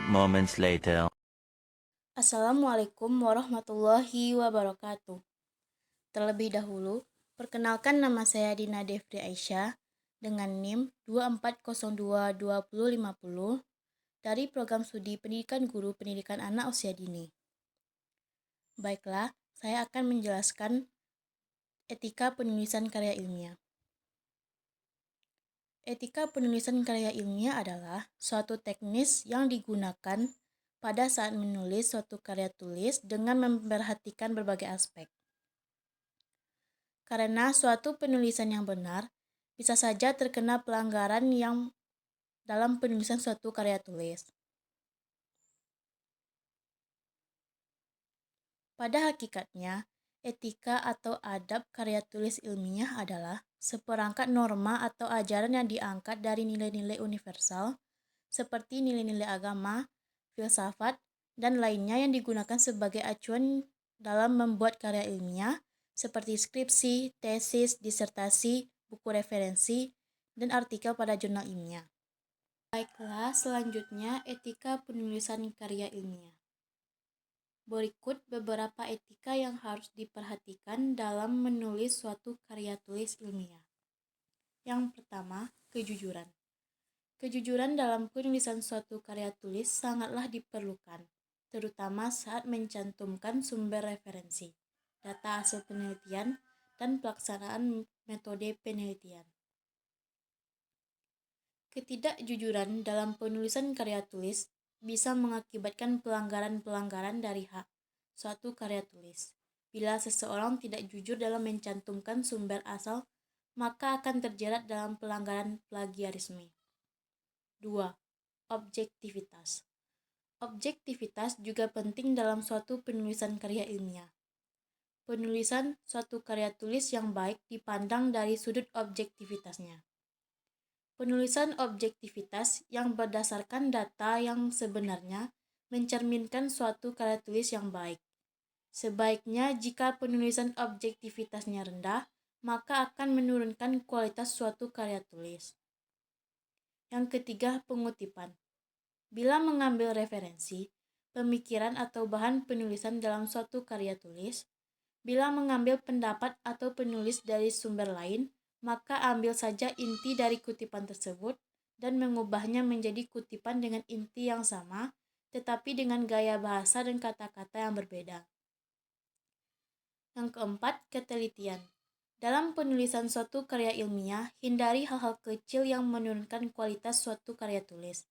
moments later. Assalamualaikum warahmatullahi wabarakatuh. Terlebih dahulu, perkenalkan nama saya Dina Devri Aisyah dengan NIM 24022050 dari Program Studi Pendidikan Guru Pendidikan Anak Usia Dini. Baiklah, saya akan menjelaskan etika penulisan karya ilmiah. Etika penulisan karya ilmiah adalah suatu teknis yang digunakan pada saat menulis suatu karya tulis dengan memperhatikan berbagai aspek. Karena suatu penulisan yang benar bisa saja terkena pelanggaran yang dalam penulisan suatu karya tulis. Pada hakikatnya, etika atau adab karya tulis ilmiah adalah seperangkat norma atau ajaran yang diangkat dari nilai-nilai universal seperti nilai-nilai agama, filsafat, dan lainnya yang digunakan sebagai acuan dalam membuat karya ilmiah seperti skripsi, tesis, disertasi, buku referensi, dan artikel pada jurnal ilmiah. Baiklah, selanjutnya etika penulisan karya ilmiah. Berikut beberapa etika yang harus diperhatikan dalam menulis suatu karya tulis ilmiah. Yang pertama, kejujuran. Kejujuran dalam penulisan suatu karya tulis sangatlah diperlukan, terutama saat mencantumkan sumber referensi, data hasil penelitian, dan pelaksanaan metode penelitian. Ketidakjujuran dalam penulisan karya tulis bisa mengakibatkan pelanggaran-pelanggaran dari hak suatu karya tulis. Bila seseorang tidak jujur dalam mencantumkan sumber asal, maka akan terjerat dalam pelanggaran plagiarisme. 2. Objektivitas. Objektivitas juga penting dalam suatu penulisan karya ilmiah. Penulisan suatu karya tulis yang baik dipandang dari sudut objektivitasnya. Penulisan objektivitas yang berdasarkan data yang sebenarnya mencerminkan suatu karya tulis yang baik. Sebaiknya jika penulisan objektivitasnya rendah, maka akan menurunkan kualitas suatu karya tulis. Yang ketiga, pengutipan. Bila mengambil referensi, pemikiran atau bahan penulisan dalam suatu karya tulis, bila mengambil pendapat atau penulis dari sumber lain, maka ambil saja inti dari kutipan tersebut dan mengubahnya menjadi kutipan dengan inti yang sama, tetapi dengan gaya bahasa dan kata-kata yang berbeda. Yang keempat, ketelitian. Dalam penulisan suatu karya ilmiah, hindari hal-hal kecil yang menurunkan kualitas suatu karya tulis,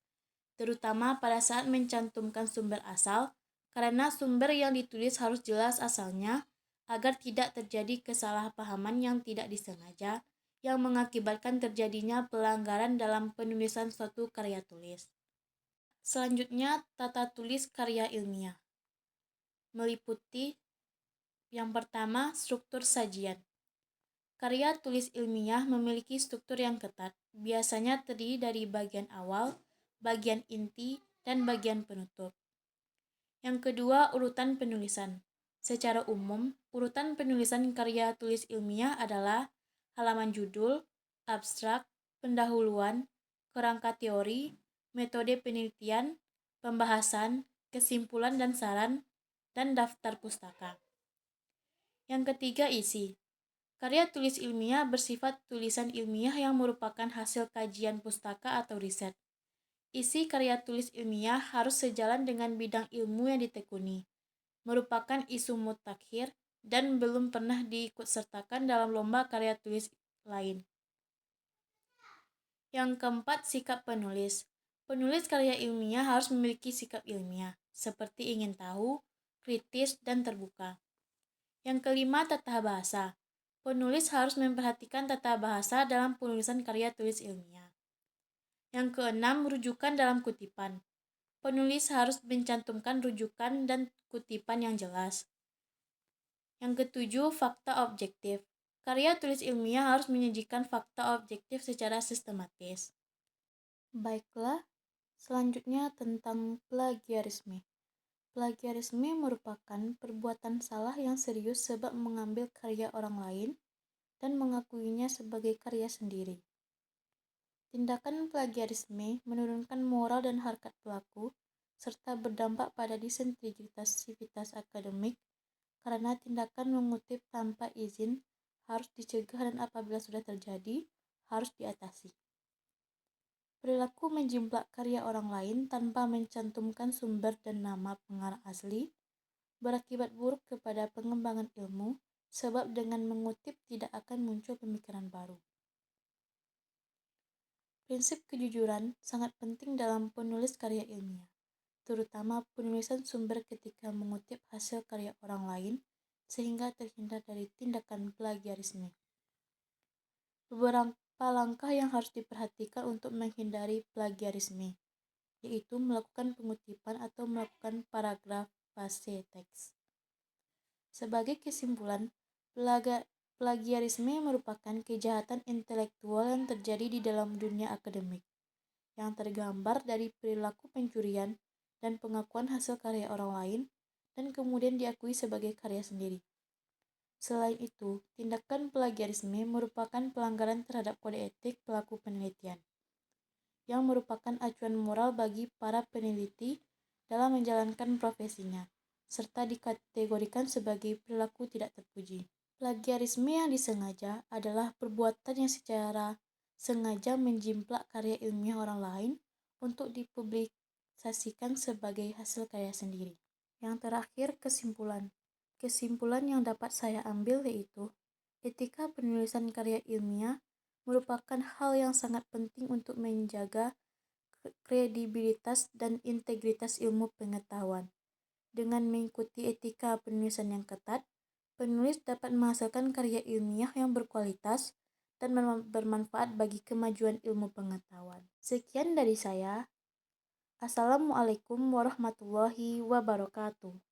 terutama pada saat mencantumkan sumber asal, karena sumber yang ditulis harus jelas asalnya, agar tidak terjadi kesalahpahaman yang tidak disengaja yang mengakibatkan terjadinya pelanggaran dalam penulisan suatu karya tulis. Selanjutnya, tata tulis karya ilmiah. Meliputi yang pertama, struktur sajian. Karya tulis ilmiah memiliki struktur yang ketat, biasanya terdiri dari bagian awal, bagian inti, dan bagian penutup. Yang kedua, urutan penulisan. Secara umum, urutan penulisan karya tulis ilmiah adalah halaman judul, abstrak, pendahuluan, kerangka teori, metode penelitian, pembahasan, kesimpulan dan saran, dan daftar pustaka. Yang ketiga, isi. Karya tulis ilmiah bersifat tulisan ilmiah yang merupakan hasil kajian pustaka atau riset. Isi karya tulis ilmiah harus sejalan dengan bidang ilmu yang ditekuni, merupakan isu mutakhir, dan belum pernah diikutsertakan dalam lomba karya tulis lain. Yang keempat, sikap penulis. Penulis karya ilmiah harus memiliki sikap ilmiah, seperti ingin tahu, kritis, dan terbuka. Yang kelima, tata bahasa. Penulis harus memperhatikan tata bahasa dalam penulisan karya tulis ilmiah. Yang keenam, rujukan dalam kutipan. Penulis harus mencantumkan rujukan dan kutipan yang jelas. Yang ketujuh, fakta objektif. Karya tulis ilmiah harus menyajikan fakta objektif secara sistematis. Baiklah, selanjutnya tentang plagiarisme. Plagiarisme merupakan perbuatan salah yang serius sebab mengambil karya orang lain dan mengakuinya sebagai karya sendiri. Tindakan plagiarisme menurunkan moral dan harkat pelaku serta berdampak pada disintegritas akademik karena tindakan mengutip tanpa izin harus dicegah dan apabila sudah terjadi, harus diatasi. Perilaku menjimplak karya orang lain tanpa mencantumkan sumber dan nama pengarang asli berakibat buruk kepada pengembangan ilmu, sebab dengan mengutip tidak akan muncul pemikiran baru. Prinsip kejujuran sangat penting dalam penulis karya ilmiah, terutama penulisan sumber ketika mengutip hasil karya orang lain, sehingga terhindar dari tindakan plagiarisme. Beberapa langkah yang harus diperhatikan untuk menghindari plagiarisme, yaitu melakukan pengutipan atau melakukan parafrase teks. Sebagai kesimpulan, plagiarisme merupakan kejahatan intelektual yang terjadi di dalam dunia akademik, yang tergambar dari perilaku pencurian dan pengakuan hasil karya orang lain, dan kemudian diakui sebagai karya sendiri. Selain itu, tindakan plagiarisme merupakan pelanggaran terhadap kode etik pelaku penelitian, yang merupakan acuan moral bagi para peneliti dalam menjalankan profesinya, serta dikategorikan sebagai perilaku tidak terpuji. Plagiarisme yang disengaja adalah perbuatan yang secara sengaja menjimplak karya ilmiah orang lain untuk dipublikasikan sebagai hasil karya sendiri. Yang terakhir, kesimpulan. Kesimpulan yang dapat saya ambil yaitu, etika penulisan karya ilmiah merupakan hal yang sangat penting untuk menjaga kredibilitas dan integritas ilmu pengetahuan. Dengan mengikuti etika penulisan yang ketat, penulis dapat menghasilkan karya ilmiah yang berkualitas dan bermanfaat bagi kemajuan ilmu pengetahuan. Sekian dari saya. Assalamualaikum warahmatullahi wabarakatuh.